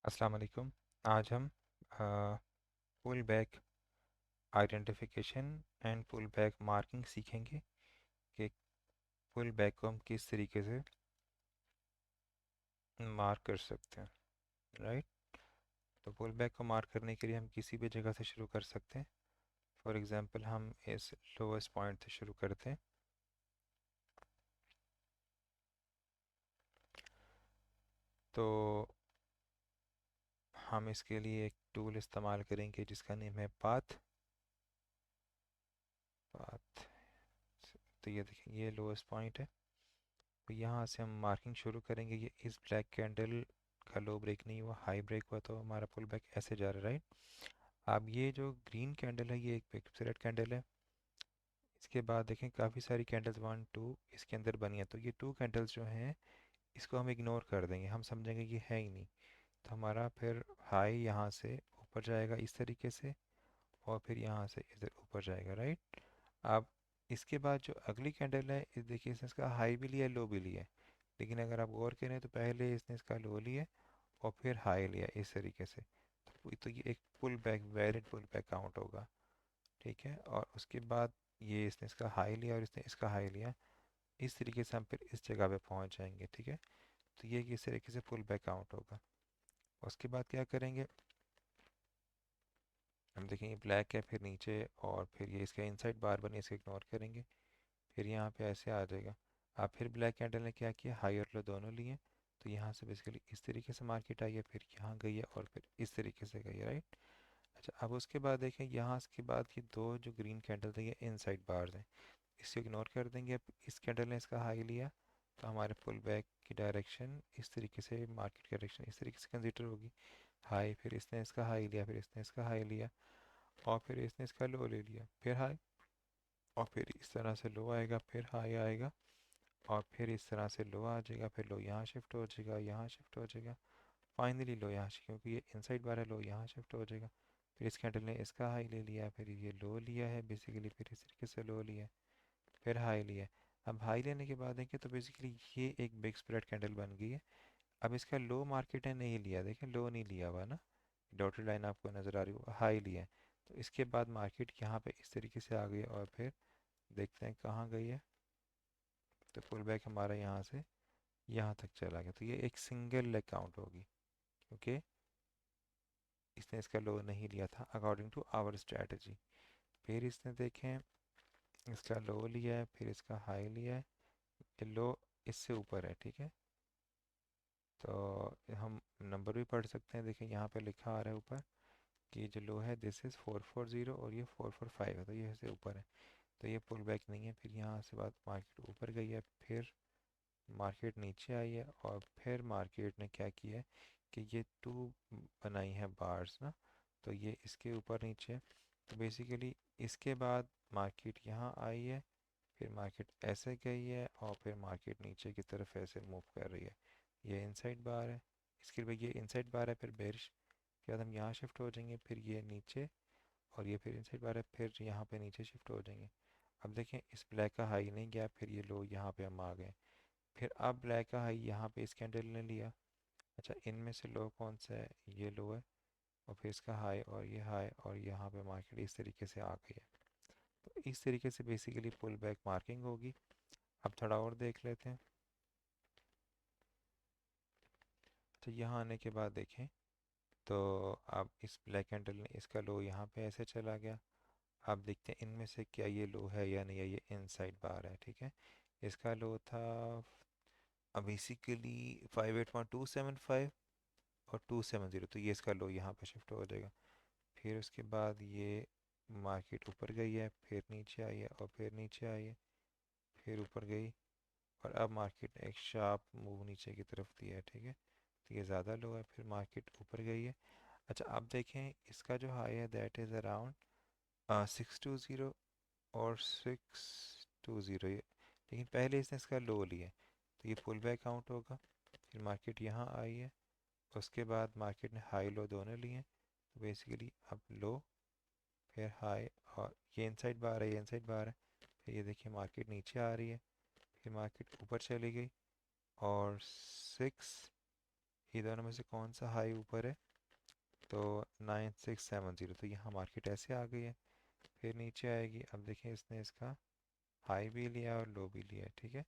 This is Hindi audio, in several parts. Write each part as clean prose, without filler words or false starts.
अस्सलाम वालेकुम। आज हम pull back identification and pull back marking सीखेंगे कि पुल बैक को हम किस तरीके से मार्क कर सकते हैं। राइट। तो पुल बैक को मार्क करने के लिए हम किसी भी जगह से शुरू कर सकते हैं। फॉर एग्ज़ाम्पल हम इस लोवेस्ट पॉइंट से शुरू करते हैं। तो हम इसके लिए एक टूल इस्तेमाल करेंगे जिसका नेम है पाथ। पाथ। तो ये देखें, ये लोवेस्ट पॉइंट है। तो यहाँ से हम मार्किंग शुरू करेंगे। ये इस ब्लैक कैंडल का लो ब्रेक नहीं हुआ, हाई ब्रेक हुआ, तो हमारा पुल बैक ऐसे जा रहा है। राइट। अब ये जो ग्रीन कैंडल है ये एक पिक्चरेट कैंडल है। इसके बाद देखें काफ़ी सारी कैंडल्स वन टू इसके अंदर बनी है। तो ये टू कैंडल्स जो हैं इसको हम इग्नोर कर देंगे, हम समझेंगे ये है ही नहीं। तो हमारा फिर हाई यहाँ से ऊपर जाएगा इस तरीके से, और फिर यहाँ से इधर ऊपर जाएगा। राइट। अब इसके बाद जो अगली कैंडल है इस देखिए, इसने इसका हाई भी लिया है, लो भी लिया है। लेकिन अगर आप गौर करें तो पहले इसने इसका लो लिया और फिर हाई लिया इस तरीके से। तो ये एक pull back, valid pull back count होगा। ठीक है। और उसके बाद ये इसने इसका हाई लिया और इसने इसका हाई लिया। इस तरीके से हम फिर इस जगह पे पहुंच जाएंगे। ठीक है। तो ये किस तरीके से पुल बैक काउंट होगा। उसके बाद क्या करेंगे, हम देखेंगे ब्लैक है फिर नीचे, और फिर ये इसका इनसाइड बार बनी, इसे इग्नोर करेंगे। फिर यहाँ पे ऐसे आ जाएगा। अब फिर ब्लैक कैंडल ने क्या किया, हाई और लो दोनों लिए। तो यहाँ से बेसिकली इस तरीके से मार्केट आई है, फिर यहाँ गई है और फिर इस तरीके से गई है। राइट। अच्छा, अब उसके बाद देखें यहाँ के बाद की दो जो ग्रीन कैंडल थी ये इनसाइड बार्स हैं, इसको इग्नोर कर देंगे। अब इस कैंडल ने इसका हाई लिया, तो हमारे पुल बैक की डायरेक्शन इस तरीके से, मार्केट की डायरेक्शन इस तरीके से कंसिडर होगी। हाई, फिर इसने इसका हाई लिया, फिर इसने इसका हाई लिया, और फिर इसने इसका लो ले लिया, फिर हाई, और फिर इस तरह से लो आएगा, फिर हाई आएगा, और फिर इस तरह से लो आ जाएगा, फिर लो यहाँ शिफ्ट हो जाएगा, यहाँ शिफ्ट हो जाएगा, फाइनली लो यहाँ से, क्योंकि ये इनसाइड बार है, लो यहाँ शिफ्ट हो जाएगा। फिर इस कैंडल ने इसका हाई ले लिया, फिर ये लो लिया है बेसिकली, फिर इस तरीके से लो लिया है, फिर हाई लिया है। अब हाई लेने के बाद देखें तो बेसिकली ये एक बिग स्प्रेड कैंडल बन गई है। अब इसका लो मार्केट ने नहीं लिया, देखें लो नहीं लिया हुआ ना, डॉटेड लाइन आपको नज़र आ रही हो, हाई लिया है। तो इसके बाद मार्केट यहाँ पे इस तरीके से आ गई, और फिर देखते हैं कहाँ गई है। तो पुल बैक हमारा यहाँ से यहाँ तक चला गया। तो ये एक सिंगल लेग काउंट होगी, क्योंकि इसने इसका लो नहीं लिया था अकॉर्डिंग टू आवर स्ट्रेटजी। फिर इसने देखें इसका लो लिया है, फिर इसका हाई लिया है, ये लो इससे ऊपर है। ठीक है। तो हम नंबर भी पढ़ सकते हैं, देखें यहाँ पे लिखा आ रहा है ऊपर कि जो लो है दिस इज़ 440 और ये 445 है, तो ये इससे ऊपर है। तो ये पुल बैक नहीं है। फिर यहाँ से बात मार्केट ऊपर गई है, फिर मार्केट नीचे आई है, और फिर मार्केट ने क्या किया है कि ये टू बनाई है बार्स ना, तो ये इसके ऊपर नीचे है। तो बेसिकली इसके बाद मार्केट यहाँ आई है, फिर मार्केट ऐसे गई है, और फिर मार्केट नीचे की तरफ ऐसे मूव कर रही है। ये इनसाइड बार है, इसके लिए ये इनसाइड बार है, फिर बेरिश के बाद हम यहाँ शिफ्ट हो जाएंगे, फिर ये नीचे, और ये फिर इनसाइड बार है, फिर यहाँ पे नीचे शिफ्ट हो जाएंगे। अब देखें इस ब्लैक का हाई नहीं गया, फिर ये लो यहाँ पे हम आ गए। फिर अब ब्लैक का हाई यहाँ पे इस कैंडल ने लिया। अच्छा, इनमें से लो कौन सा है, ये लो है, और फिर इसका हाई और ये हाई, और यहाँ पे मार्केट इस तरीके से आ गई है। तो इस तरीके से बेसिकली पुल बैक मार्किंग होगी। अब थोड़ा और देख लेते हैं। तो यहाँ आने के बाद देखें तो अब इस ब्लैक कैंडल ने इसका लो यहाँ पे ऐसे चला गया। अब देखते हैं इनमें से क्या ये लो है या नहीं है, ये इनसाइड बार है। ठीक है। इसका लो था अब बेसिकली 58.275 और 270, तो ये इसका लो यहाँ पे शिफ्ट हो जाएगा। फिर उसके बाद ये मार्केट ऊपर गई है, फिर नीचे आई है, और फिर नीचे आई है, फिर ऊपर गई, और अब मार्केट ने एक शार्प मूव नीचे की तरफ दिया है। ठीक है। तो ये ज़्यादा लो है, फिर मार्केट ऊपर गई है। अच्छा, अब देखें इसका जो हाई है दैट इज़ अराउंड 620 और 620 ये, लेकिन पहले इसने इसका लो लिया है, तो ये पुल बैक काउंट होगा। फिर मार्केट यहाँ आई है, उसके बाद मार्केट ने हाई लो दोनों लिए हैं। तो बेसिकली अब लो, फिर हाई, और ये इनसाइड बार है, ये इनसाइड बार है। फिर ये देखिए मार्केट नीचे आ रही है, फिर मार्केट ऊपर चली गई, और 6 ये दोनों में से कौन सा हाई ऊपर है? तो 9670, तो यहाँ मार्केट ऐसे आ गई है, फिर नीचे आएगी। अब देखें इसने इसका हाई भी लिया और लो भी लिया है, ठीक है।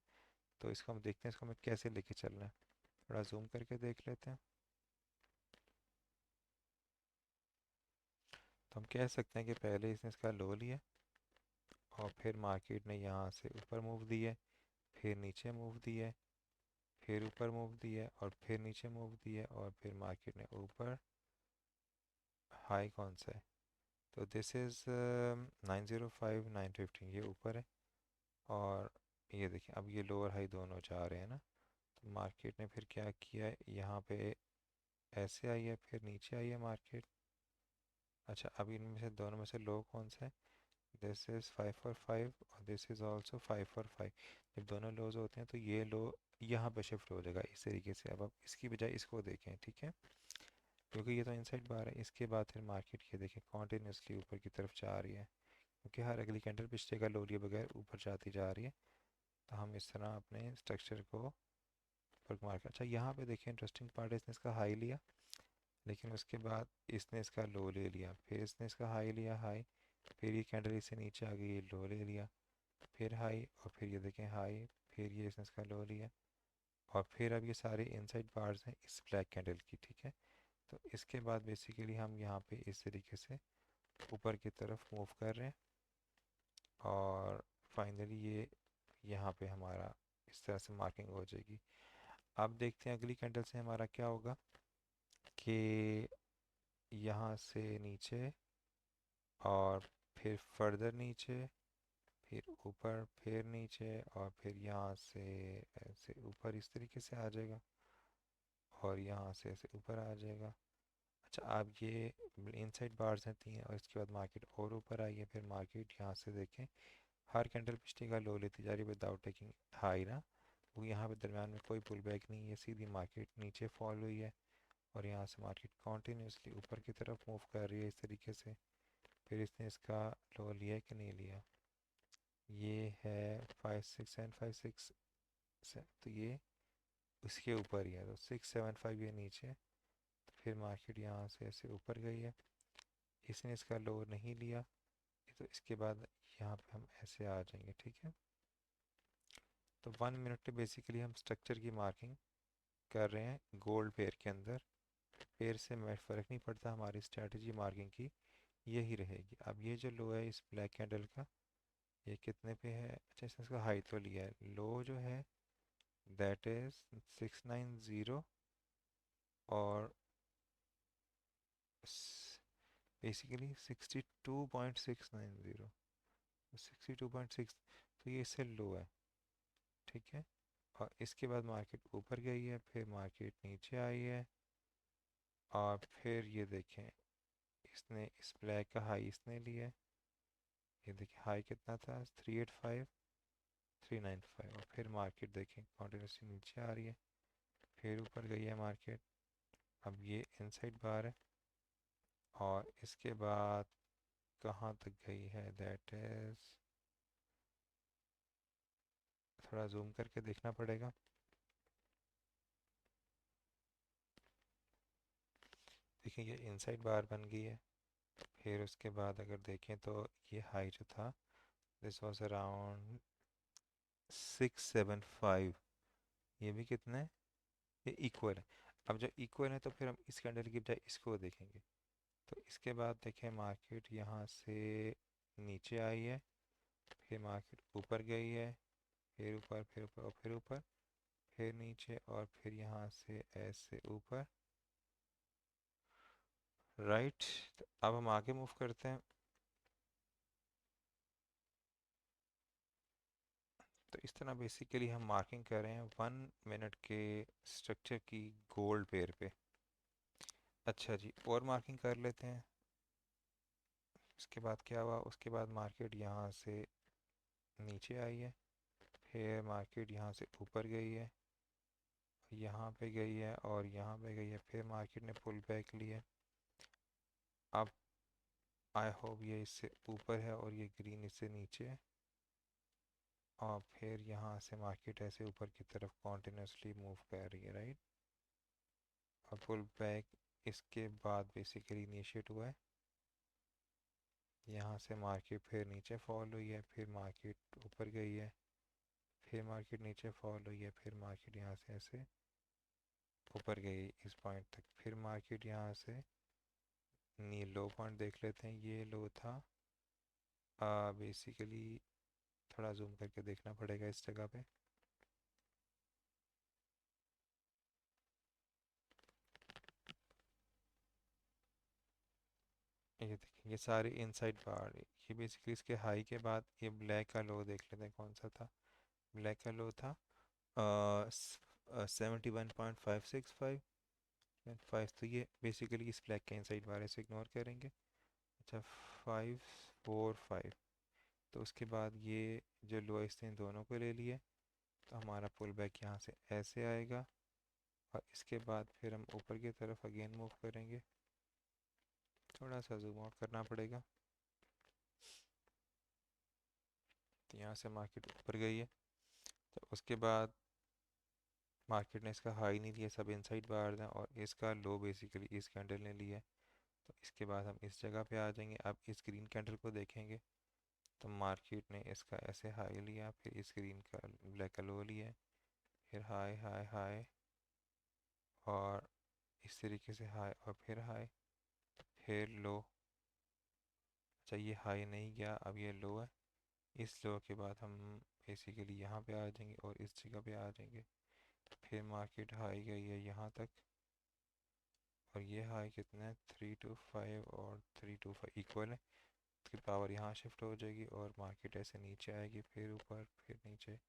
तो इसको हम देखते हैं इसको हमें कैसे लेके चलना है, थोड़ा जूम करके देख लेते हैं। तो हम कह सकते हैं कि पहले इसने इसका लो लिया और फिर मार्केट ने यहाँ से ऊपर मूव दी है, फिर नीचे मूव दी है, फिर ऊपर मूव दी है और फिर नीचे मूव दी है, और फिर मार्केट ने ऊपर हाई कौन सा है? तो दिस इज़ 905 915, ये ऊपर है। और ये देखिए अब ये लोअर हाई दोनों जा रहे हैं ना। तो मार्केट ने फिर क्या किया है, यहाँ पे ऐसे आई है फिर नीचे आई है मार्केट। अच्छा अब इनमें से दोनों में से लो कौन सा है? दिस इज़ 545 और दिस इज़ ऑल्सो 545। जब दोनों लोज होते हैं तो ये लो यहाँ पे शिफ्ट हो जाएगा इस तरीके से। अब आप इसकी बजाय इसको देखें, ठीक है, क्योंकि ये तो इनसाइड बार है। इसके बाद फिर मार्केट ये देखें कॉन्टीन्यूसली ऊपर की तरफ जा रही है, क्योंकि हर अगली कैंडल पिछले का लो लिए बगैर ऊपर जाती जा रही है। तो हम इस तरह अपने स्ट्रक्चर को ऊपर मार के, अच्छा यहाँ पे देखिए इंटरेस्टिंग पार्ट है, इसने इसका हाई लिया लेकिन उसके बाद इसने इसका लो ले लिया, फिर इसने इसका हाई लिया हाई, फिर ये कैंडल इससे नीचे आ गई, ये लो ले लिया, फिर हाई और फिर ये देखें हाई, फिर ये इसने इसका लो लिया, और फिर अब ये सारे इनसाइड बार्स हैं इस ब्लैक कैंडल की, ठीक है। तो इसके बाद बेसिकली हम यहाँ पे इस तरीके से ऊपर की तरफ मूव कर रहे हैं और फाइनली ये यहाँ पे हमारा इस तरह से मार्किंग हो जाएगी। अब देखते हैं अगली कैंडल से हमारा क्या होगा कि यहाँ से नीचे और फिर फर्दर नीचे, फिर ऊपर, फिर नीचे और फिर यहाँ से ऐसे ऊपर इस तरीके से आ जाएगा और यहाँ से ऐसे ऊपर आ जाएगा। अच्छा अब ये इनसाइड बार्स हैं 3 और इसके बाद मार्केट और ऊपर आई है, फिर मार्केट यहाँ से देखें हर कैंडल पिछली का लो लेती जा रही है विदाउट टेकिंग हाई ना। वो यहाँ पे दरम्यान में कोई पुल बैक नहीं है, सीधी मार्केट नीचे फॉल हुई है और यहाँ से मार्केट कॉन्टीन्यूसली ऊपर की तरफ मूव कर रही है इस तरीके से। फिर इसने इसका लो लिया कि नहीं लिया, ये है 56 एंड 56 से, तो ये उसके ऊपर ही है, तो 675 ये नीचे। तो फिर मार्केट यहाँ से ऐसे ऊपर गई है, इसने इसका लो नहीं लिया, तो इसके बाद यहाँ पे हम ऐसे आ जाएंगे, ठीक है। तो 1 मिनट में बेसिकली हम स्ट्रक्चर की मार्किंग कर रहे हैं गोल्ड पेयर के अंदर। पेयर से मैं फ़र्क नहीं पड़ता, हमारी स्ट्रेटजी मार्किंग की यही रहेगी। अब ये जो लो है इस ब्लैक कैंडल का, ये कितने पे है? अच्छा इसने इसका हाई तो लिया है, लो जो है दैट इज़ 690 और बेसिकली 62.690, 62.6, तो ये इससे लो है, ठीक है। और इसके बाद मार्केट ऊपर गई है, फिर मार्केट नीचे आई है और फिर ये देखें इसने इस ब्लैक का हाई इसने लिया है, ये देखिए हाई कितना था 385 395, और फिर मार्केट देखें कॉन्टिन्यूसली नीचे आ रही है, फिर ऊपर गई है मार्केट। अब ये इनसाइड बार है और इसके बाद कहाँ तक गई है, दैट इज़ थोड़ा जूम करके देखना पड़ेगा। देखिए ये इनसाइड बार बन गई है, फिर उसके बाद अगर देखें तो ये हाई जो था दिस वाज अराउंड 675, ये भी कितना है, ये इक्वल है। अब जब इक्वल है तो फिर हम इस कैंडल की बजाय इसको देखेंगे। तो इसके बाद देखें मार्केट यहाँ से नीचे आई है, फिर मार्केट ऊपर गई है, फिर ऊपर, फिर ऊपर और फिर ऊपर, फिर नीचे और फिर यहाँ से ऐसे ऊपर, राइट। तो अब हम आगे मूव करते हैं। तो इस तरह बेसिकली हम मार्किंग कर रहे हैं 1 मिनट के स्ट्रक्चर की गोल्ड पेयर पे। अच्छा जी और मार्किंग कर लेते हैं। उसके बाद क्या हुआ, उसके बाद मार्केट यहाँ से नीचे आई है, फिर मार्केट यहाँ से ऊपर गई है, यहाँ पे गई है और यहाँ पे गई है, फिर मार्केट ने पुल बैक लिया है। अब आई होप ये इससे ऊपर है और ये ग्रीन इससे नीचे है, और फिर यहाँ से मार्केट ऐसे ऊपर की तरफ कॉन्टिन्यूसली मूव कर रही है, राइट। और पुल बैक इसके बाद बेसिकली इनिशिएट हुआ है। यहाँ से मार्केट फिर नीचे फॉल हुई है, फिर मार्केट ऊपर गई है, फिर मार्केट नीचे फॉल हुई है, फिर मार्केट यहाँ से ऐसे ऊपर गई इस पॉइंट तक, फिर मार्केट यहाँ से नी लो पॉइंट देख लेते हैं। ये लो था बेसिकली, थोड़ा जूम करके देखना पड़ेगा इस जगह पे। ये देखें, ये सारे इनसाइड बार, ये बेसिकली इसके हाई के बाद ये ब्लैक का लो देख लेते हैं कौन सा था। ब्लैक का लो था 71.565 तो ये बेसिकली इस ब्लैक के इनसाइड बार है, इसे इग्नोर करेंगे। अच्छा 545, तो उसके बाद ये जो लोएस्ट थे इन दोनों को ले लिए, तो हमारा पुल बैक यहाँ से ऐसे आएगा और इसके बाद फिर हम ऊपर की तरफ अगेन मूव करेंगे। थोड़ा सा जूम आउट करना पड़ेगा। तो यहाँ से मार्केट ऊपर गई है, तो उसके बाद मार्केट ने इसका हाई नहीं लिया, सब इनसाइड बाहर हैं, और इसका लो बेसिकली इस कैंडल ने लिया है। तो इसके बाद हम इस जगह पे आ जाएंगे। अब इस ग्रीन कैंडल को देखेंगे तो मार्केट ने इसका ऐसे हाई लिया, फिर इस ग्रीन का ब्लैक का लो लिया, फिर हाई हाई हाई और इस तरीके से हाई और फिर हाई फिर लो। अच्छा ये हाई नहीं गया, अब ये लो है। इस लो के बाद हम बेसिकली यहाँ पे आ जाएंगे और इस जगह पे आ जाएंगे। फिर मार्केट हाई गई है यहाँ तक, और ये हाई कितना है 325 और 325 इक्वल है। इसकी पावर यहाँ शिफ्ट हो जाएगी और मार्केट ऐसे नीचे आएगी, फिर ऊपर फिर नीचे,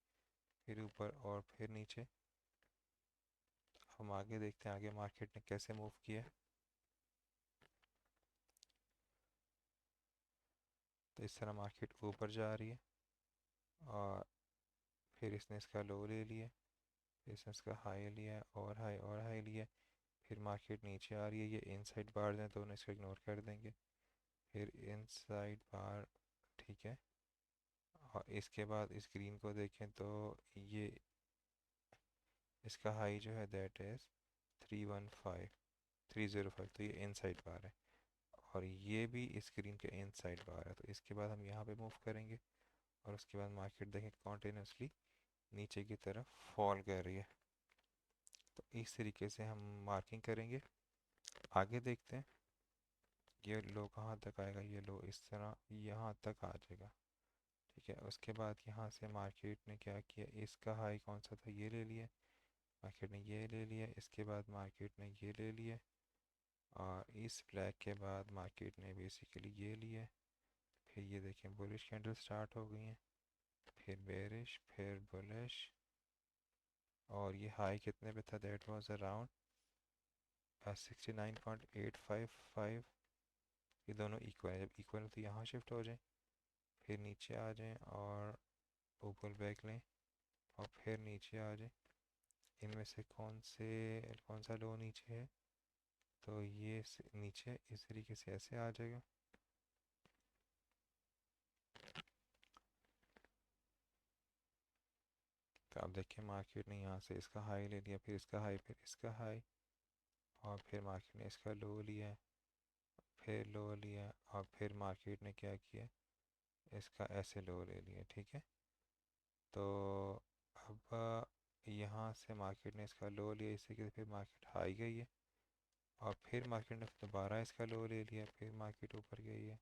फिर ऊपर और फिर नीचे। हम आगे देखते हैं आगे मार्केट ने कैसे मूव किया है। तो इस तरह मार्केट ऊपर जा रही है और फिर इसने इसका लो ले लिया, फिर इसने इसका हाई लिया और हाई लिया। फिर मार्केट नीचे आ रही है, ये इनसाइड बार हैं दोनों, इसको इग्नोर कर देंगे। फिर इनसाइड बार, ठीक है। और इसके बाद इस ग्रीन को देखें तो ये इसका हाई जो है दैट इज़ 315 तो ये इनसाइड बार है, और ये भी इस स्क्रीन के इनसाइड बार है। तो इसके बाद हम यहाँ पे मूव करेंगे और उसके बाद मार्केट देखें कॉन्टिन्यूसली नीचे की तरफ फॉल कर रही है। तो इस तरीके से हम मार्किंग करेंगे। आगे देखते हैं ये लो कहाँ तक आएगा। ये लो इस तरह यहाँ तक आ जाएगा, ठीक है। उसके बाद यहाँ से मार्केट ने क्या किया, इसका हाई कौन सा था ये ले लिया, मार्केट ने ये ले लिया। इसके बाद मार्केट ने ये ले लिया और इस ब्लैक के बाद मार्केट ने बेसिकली ये लिया। फिर ये देखें बुलिश कैंडल स्टार्ट हो गई हैं, फिर बेरिश फिर बुलिश, और ये हाई कितने पे था दैट वाज अराउंड 69.855। ये दोनों इक्वल है, जब इक्वल तो यहाँ शिफ्ट हो जाए, फिर नीचे आ जाएं और ऊपर बैक लें और फिर नीचे आ जाएं। इनमें से कौन सा लो नीचे है, तो ये नीचे इस तरीके से ऐसे आ जाएगा। तो अब देखिए मार्केट ने यहाँ से इसका हाई ले लिया, फिर इसका हाई फिर इसका हाई, और फिर मार्केट ने इसका लो लिया, फिर लो लिया, और फिर मार्केट ने क्या किया, इसका ऐसे लो ले लिया, ठीक है। तो अब यहाँ से मार्केट ने इसका लो लिया, इससे कि फिर मार्केट हाई गई है, और फिर मार्केट ने दोबारा इसका लो ले लिया, फिर मार्केट ऊपर गई है,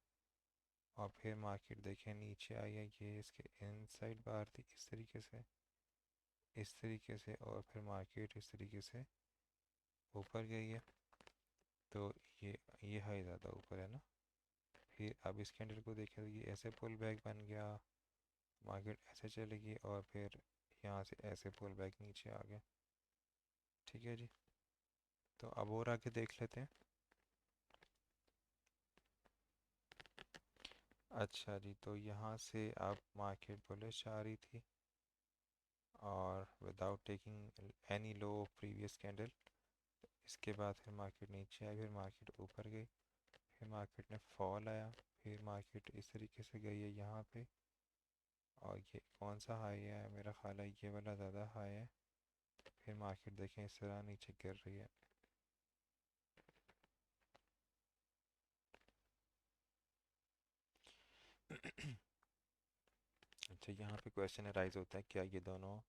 और फिर मार्केट देखें नीचे आई है। ये इसके इनसाइड बार थी इस तरीके से, इस तरीके से, और फिर मार्केट इस तरीके से ऊपर गई है। तो ये हाई ज़्यादा ऊपर है ना। फिर अब इस कैंडल को देखें तो ये ऐसे पुल बैक बन गया, मार्केट ऐसे चलेगी और फिर यहाँ से ऐसे पुल बैक नीचे आ गया, ठीक है जी। तो अब और आगे देख लेते हैं। अच्छा जी, तो यहाँ से अब मार्केट बुलिश आ रही थी और विदाउट टेकिंग एनी लो प्रीवियस कैंडल। इसके बाद फिर मार्केट नीचे आई, फिर मार्केट ऊपर गई, फिर मार्केट ने फॉल आया, फिर मार्केट इस तरीके से गई है यहाँ पे, और ये कौन सा हाई है, मेरा ख्याल है ये वाला ज़्यादा हाई है। फिर मार्केट देखें इस तरह नीचे गिर रही है, अच्छा, यहाँ पे क्वेश्चन अराइज होता है क्या ये दोनों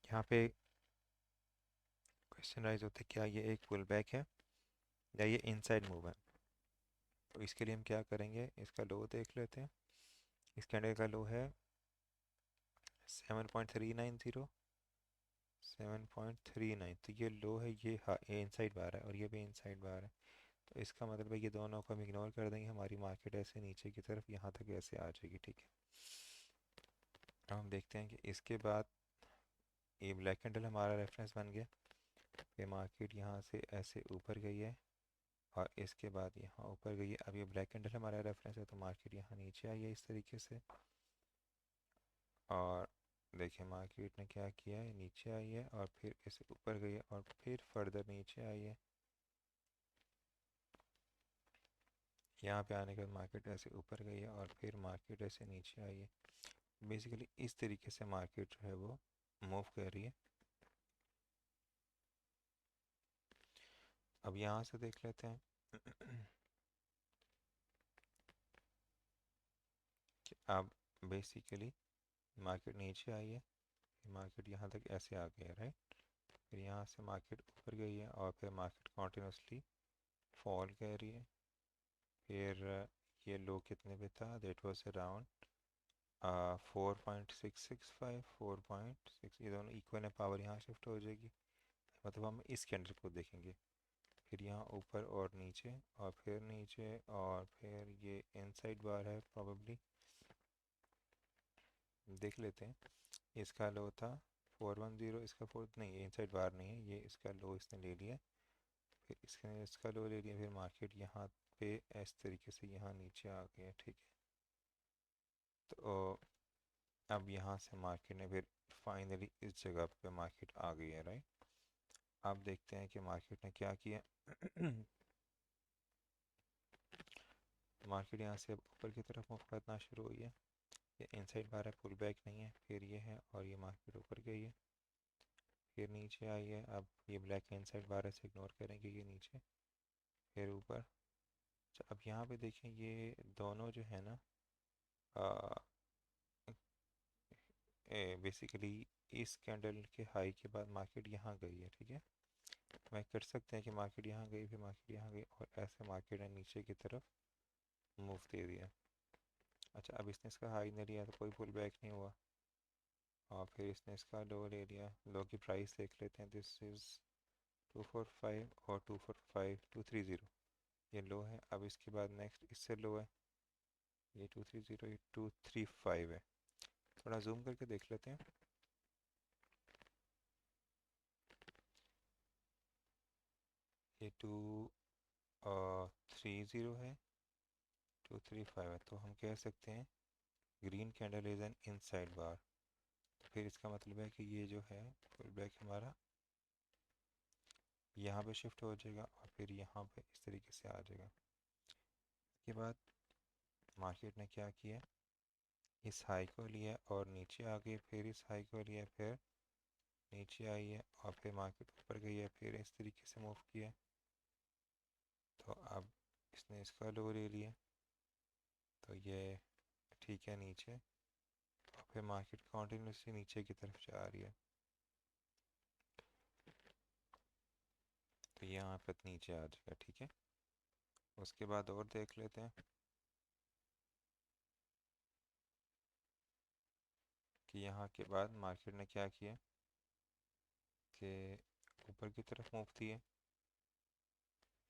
यहाँ पे क्वेश्चन राइज होता है क्या ये एक पुल बैक है या ये इनसाइड मूव है। तो इसके लिए हम क्या करेंगे, इसका लो देख लेते हैं। इस कैंडल का लो है 7.390, 7.39। तो ये लो है, ये इनसाइड बार है और ये भी इनसाइड बार है। तो इसका मतलब है ये दोनों को हम इग्नोर कर देंगे, हमारी मार्केट ऐसे नीचे की तरफ यहाँ तक ऐसे आ जाएगी। ठीक है, अब हम देखते हैं कि इसके बाद ये ब्लैक कैंडल हमारा रेफरेंस बन गया। ये मार्केट यहाँ से ऐसे ऊपर गई है और इसके बाद यहाँ ऊपर गई है। अब ये ब्लैक कैंडल हमारा रेफरेंस है, तो मार्केट यहाँ नीचे आई है इस तरीके से। और देखिए मार्केट ने क्या किया है, नीचे आई है और फिर इसे ऊपर गई है और फिर फर्दर नीचे आई है। यहाँ पे आने के बाद मार्केट ऐसे ऊपर गई है और फिर मार्केट ऐसे नीचे आई है। बेसिकली इस तरीके से मार्केट जो है वो मूव कर रही है। अब यहाँ से देख लेते हैं कि अब बेसिकली मार्केट नीचे आई है, मार्केट यहाँ तक ऐसे आ गया, राइट। फिर यहाँ से मार्केट ऊपर गई है और फिर मार्केट कॉन्टिन्यूसली फॉल कर रही है। फिर ये लो कितने पे था, देट वाज अराउंड 4.665, 4.6। ये दोनों इक्वल है, पावर यहाँ शिफ्ट हो जाएगी। मतलब हम इस कैंडल को देखेंगे, फिर यहाँ ऊपर और नीचे और फिर नीचे और फिर ये इनसाइड बार है प्रॉबेबली। देख लेते हैं। इसका लो था 410, इसका फोर्थ नहीं, इनसाइड बार नहीं है ये, इसका लो इसने ले लिया। फिर इसका लो ले लिया, फिर मार्केट यहाँ पे इस तरीके से यहाँ नीचे आ गया। ठीक है, तो अब यहाँ से मार्केट ने फिर फाइनली इस जगह पे मार्केट आ गई है, राइट। अब देखते हैं कि मार्केट ने क्या किया मार्केट यहाँ से अब ऊपर की तरफ मूव करना शुरू हुई है। ये इनसाइड बार है, पुल बैक नहीं है। फिर ये है और ये मार्केट ऊपर गई है, फिर नीचे आई है। अब ये ब्लैक इनसाइड बार है, इग्नोर करेंगे, ये नीचे फिर ऊपर। अच्छा, अब यहाँ पे देखें ये दोनों जो है ना, बेसिकली इस कैंडल के हाई के बाद मार्केट यहाँ गई है। ठीक है, मैं कर सकते हैं कि मार्केट यहाँ गई, फिर मार्केट यहाँ गई और ऐसे मार्केट ने नीचे की तरफ मूव दे दिया। अच्छा, अब इसने इसका हाई नहीं लिया तो कोई पुल बैक नहीं हुआ और फिर इसने इसका लो ले लिया। लो की प्राइस देख लेते हैं, दिस इज़ 245 और 245, 230 ये लो है। अब इसके बाद नेक्स्ट इससे लो है ये 230, ये 235 है। थोड़ा जूम करके देख लेते हैं। ये 230 है, 235 है, तो हम कह सकते हैं green candle is an inside bar. तो फिर इसका मतलब है कि ये जो है फुल बैक हमारा यहाँ पे शिफ्ट हो जाएगा और फिर यहाँ पे इस तरीके से आ जाएगा। इसके बाद मार्केट ने क्या किया, इस हाई को लिया और नीचे आ गई, फिर इस हाई को लिया, फिर नीचे आई है और फिर मार्केट ऊपर गई है, फिर इस तरीके से मूव किया। तो अब इसने इसका लो ले लिया, तो ये ठीक है नीचे, और फिर मार्केट कॉन्टिन्यूसली नीचे की तरफ जा रही है। तो ये यहाँ पर नीचे आ जाएगा। ठीक है, उसके बाद और देख लेते हैं कि यहाँ के बाद मार्केट ने क्या किया कि ऊपर की तरफ मूव थी है।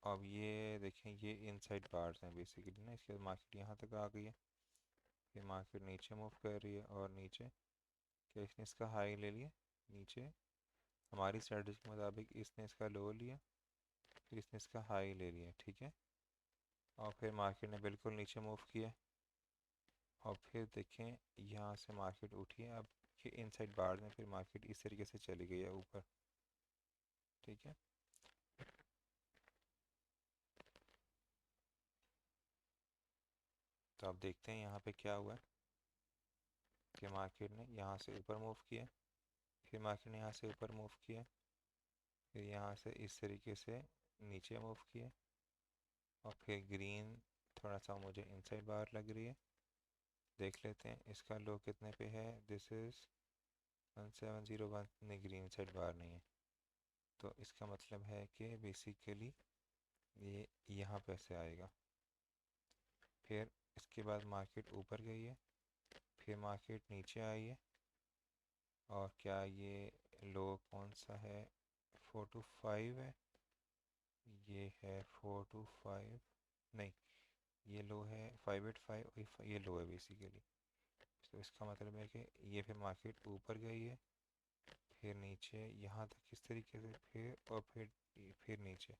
अब ये देखें ये इनसाइड बार्स हैं बेसिकली ना, इसके बाद मार्केट यहाँ तक आ गई है, फिर मार्केट नीचे मूव कर रही है और नीचे क्या इसने इसका हाई ले लिया नीचे। हमारी स्ट्रेटजी के मुताबिक इसने इसका लो लिया, फिर इसने इसका हाई ले लिया। ठीक है, और फिर मार्केट ने बिल्कुल नीचे मूव किया और फिर देखें यहाँ से मार्केट उठी है। अब ये इनसाइड बार में फिर मार्केट इस तरीके से चली गई है ऊपर। ठीक है। तो आप देखते हैं यहाँ पे क्या हुआ है कि मार्केट ने यहाँ से ऊपर मूव किया, फिर मार्केट ने यहाँ से ऊपर मूव किया, फिर यहाँ से इस तरीके से नीचे मूव किया, और फिर ग्रीन थोड़ा सा मुझे इनसाइड बार लग रही है। देख लेते हैं इसका लो कितने पे है। This is 1701। नहीं, ग्रीन साइड बार नहीं है, तो इसका मतलब है कि बेसिकली ये यहाँ पे से आएगा। फिर इसके बाद मार्केट ऊपर गई है, फिर मार्केट नीचे आई है, और क्या ये लो कौन सा है, 425 है, ये है 425, नहीं, ये लो है 585, ये लो है बेसिकली। तो इसका मतलब है कि ये फिर मार्केट ऊपर गई है, फिर नीचे यहाँ तक इस तरीके से, फिर और फिर नीचे,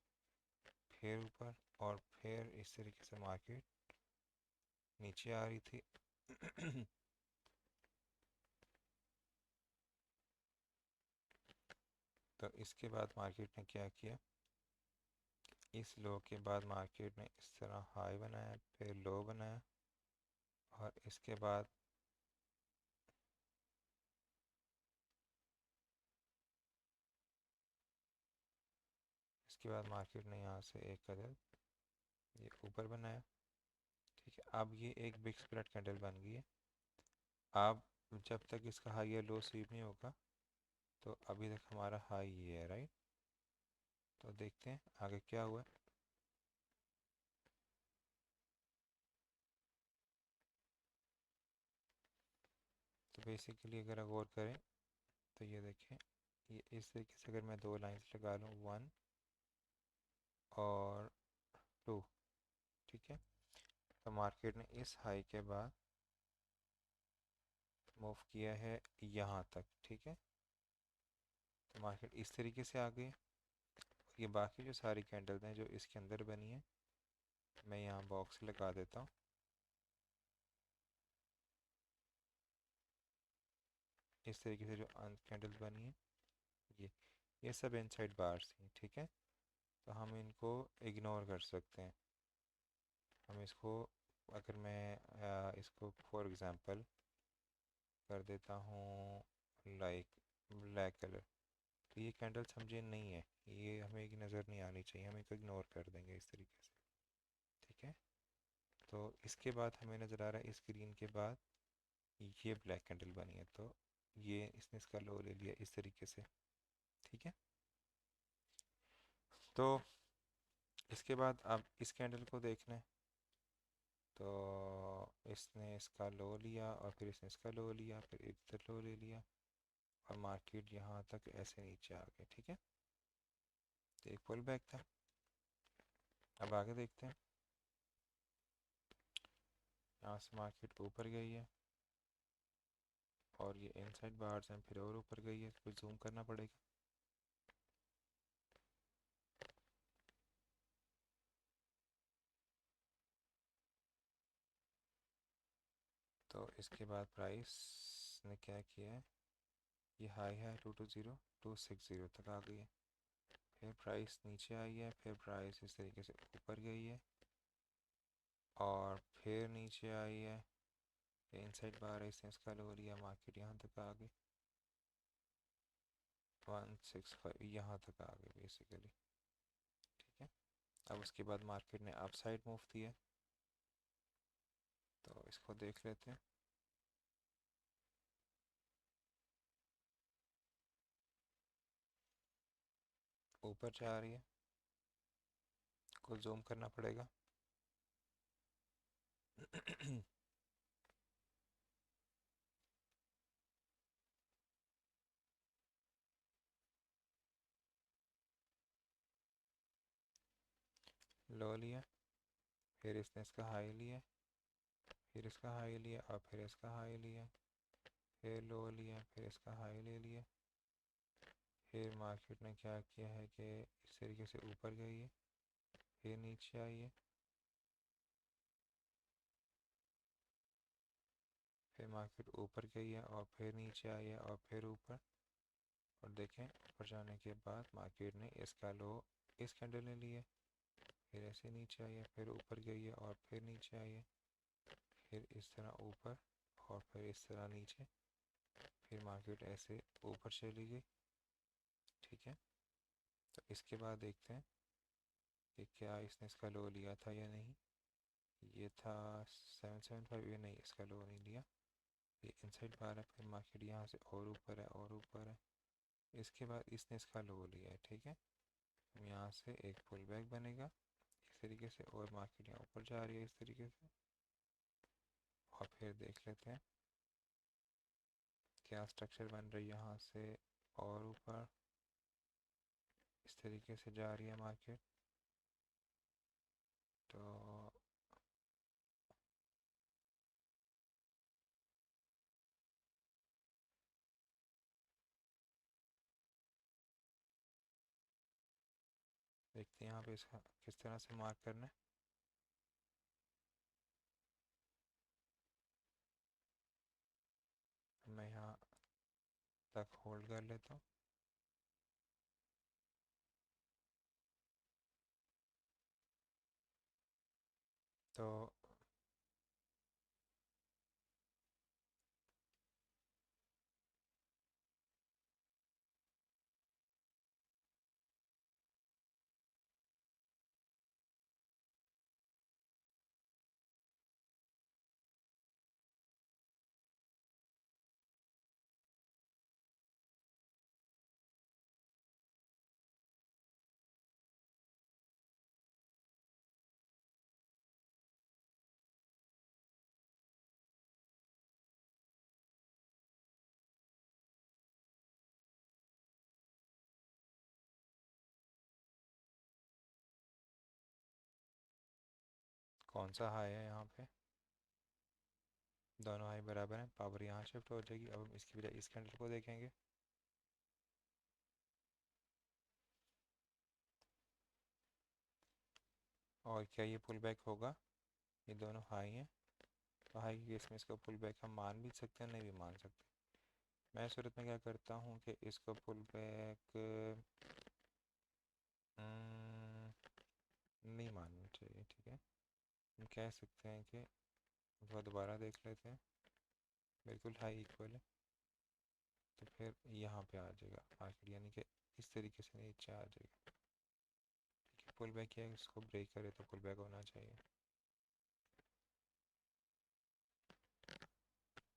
फिर ऊपर, और फिर इस तरीके से मार्केट नीचे आ रही थी। तो इसके बाद मार्केट ने क्या किया, इस लो के बाद मार्केट ने इस तरह हाई बनाया, फिर लो बनाया, और इसके बाद मार्केट ने यहाँ से एक कदम ये ऊपर बनाया। ठीक है, अब ये एक बिग स्प्लिट कैंडल बन गई है। अब जब तक इसका हाई या लो स्वीप नहीं होगा, तो अभी तक हमारा हाई ये है, राइट। तो देखते हैं आगे क्या हुआ। तो बेसिकली अगर गौर करें तो ये देखें, ये इस तरीके से अगर मैं दो लाइंस लगा लूँ, 1 और 2, ठीक है। तो मार्केट ने इस हाई के बाद मूव किया है यहाँ तक, ठीक है। तो मार्केट इस तरीके से आ गई। ये बाकी जो सारी कैंडल्स हैं जो इसके अंदर बनी है, मैं यहाँ बॉक्स लगा देता हूँ। इस तरीके से जो कैंडल्स बनी है, ये ये सब इनसाइड बार्स हैं, ठीक है। तो हम इनको इग्नोर कर सकते हैं। हम इसको, अगर मैं इसको फॉर एग्ज़ाम्पल कर देता हूँ लाइक ब्लैक कलर, तो ये कैंडल समझे नहीं है, ये हमें एक नज़र नहीं आनी चाहिए, हम इसको इग्नोर कर देंगे इस तरीके से, ठीक है। तो इसके बाद हमें नज़र आ रहा है इस ग्रीन के बाद ये ब्लैक कैंडल बनी है, तो ये इसने इसका लो ले लिया इस तरीके से, ठीक है। तो इसके बाद अब इस कैंडल को देख लें, तो इसने इसका लो लिया, और फिर इसने इसका लो लिया, फिर इधर लो ले लिया, और मार्केट यहाँ तक ऐसे नीचे आ गए, ठीक है। तो एक पुल बैक था। अब आगे देखते हैं। यहाँ से मार्केट ऊपर गई है, और ये इनसाइड बार्स हैं, फिर और ऊपर गई है, फिर जूम करना पड़ेगा। तो इसके बाद प्राइस ने क्या किया है, ये हाई है 220 260 तक आ गई है, फिर प्राइस नीचे आई है, फिर प्राइस इस तरीके से ऊपर गई है, और फिर नीचे आई है, इनसाइड बार है, इसने इसका लो लिया, मार्केट यहाँ तक आ गई, 165 यहाँ तक आ गई बेसिकली, ठीक है। अब उसके बाद मार्केट ने अप साइड मूव दिया, तो इसको देख लेते हैं। ऊपर जा रही है, को जूम करना पड़ेगा। लो लिया, फिर इसने इसका हाई लिया, फिर इसका हाई लिया, और फिर इसका हाई लिया, फिर लो लिया, फिर इसका हाई ले लिया, फिर मार्केट ने क्या किया है कि इस तरीके से ऊपर गई है, फिर नीचे आई है, फिर मार्केट ऊपर गई है, और फिर नीचे आई है, और फिर ऊपर, और देखें ऊपर जाने के बाद मार्केट ने इसका लो इस कैंडल ने लिए, फिर ऐसे नीचे आई है, फिर ऊपर गई है और फिर नीचे आई है, फिर इस तरह ऊपर और फिर इस तरह नीचे, फिर मार्केट ऐसे ऊपर चली गई। ठीक है, तो इसके बाद देखते हैं कि क्या इसने इसका लो लिया था या नहीं। ये था 775, ये नहीं, इसका लो नहीं लिया, ये इनसाइड बार है। फिर मार्केट यहाँ से और ऊपर है और ऊपर है, इसके बाद इसने इसका लो लिया है। ठीक है, यहाँ से एक पुल बैक बनेगा इस तरीके से, और मार्केट यहाँ ऊपर जा रही है इस तरीके से। और फिर देख लेते हैं क्या स्ट्रक्चर बन रही है यहाँ से, और ऊपर इस तरीके से जा रही है मार्केट। तो देखते हैं यहाँ पे इसका किस तरह से मार्क करना है। मैं यहाँ तक होल्ड कर लेता हूँ। तो कौन सा हाई है यहाँ पे, दोनों हाई बराबर हैं, पावर यहाँ शिफ्ट हो जाएगी। अब हम इसकी बजाय इस कैंडल को देखेंगे। और क्या ये पुल बैक होगा, ये दोनों हाई हैं, तो हाई के केस में इसका पुल बैक हम मान भी सकते हैं, नहीं भी मान सकते। मैं इस सूरत में क्या करता हूँ कि इसको पुल बैक नहीं मानना चाहिए। ठीक है, हम कह सकते हैं कि वह दोबारा देख लेते हैं, बिल्कुल हाई इक्वल है, तो फिर यहाँ पे आ जाएगा मार्केट, यानी कि इस तरीके से नीचे आ जाएगा। ठीक है, पुल बैक किया, इसको ब्रेक करे तो पुल बैक होना चाहिए।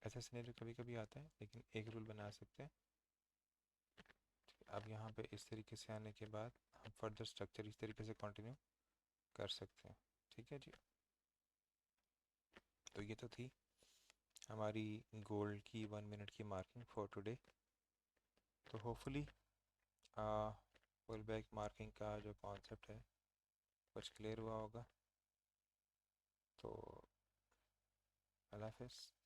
ऐसा सिनेरियो कभी कभी आता है, लेकिन एक रूल बना सकते हैं। अब यहाँ पे इस तरीके से आने के बाद हम फर्दर स्ट्रक्चर इस तरीके से कंटिन्यू कर सकते हैं। ठीक है जी, तो ये तो थी हमारी गोल्ड की 1 मिनट की मार्किंग फॉर टुडे। तो होपफुली पुल बैक मार्किंग का जो कॉन्सेप्ट है कुछ क्लियर हुआ होगा। तो अल्लाह हाफिज़।